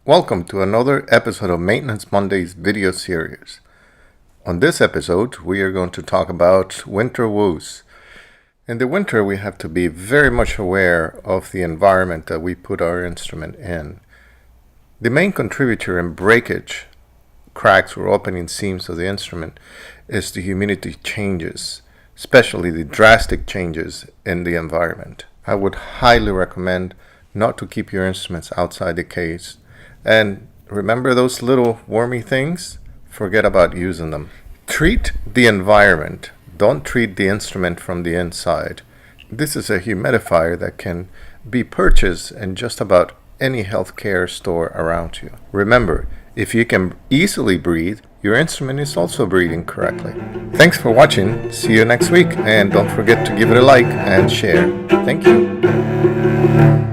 Welcome to another episode of Maintenance Mondays video series. On this episode, we are going to talk about winter woes. In the winter, we have to be very much aware of the environment that we put our instrument in. The main contributor in breakage, cracks or opening seams of the instrument is the humidity changes, especially the drastic changes in the environment. I would highly recommend not to keep your instruments outside the case. And remember those little wormy things? Forget about using them. Treat the environment. Don't treat the instrument from the inside. This is a humidifier that can be purchased in just about any healthcare store around you. Remember, if you can easily breathe, your instrument is also breathing correctly. Thanks for watching. See you next week. And don't forget to give it a like and share. Thank you.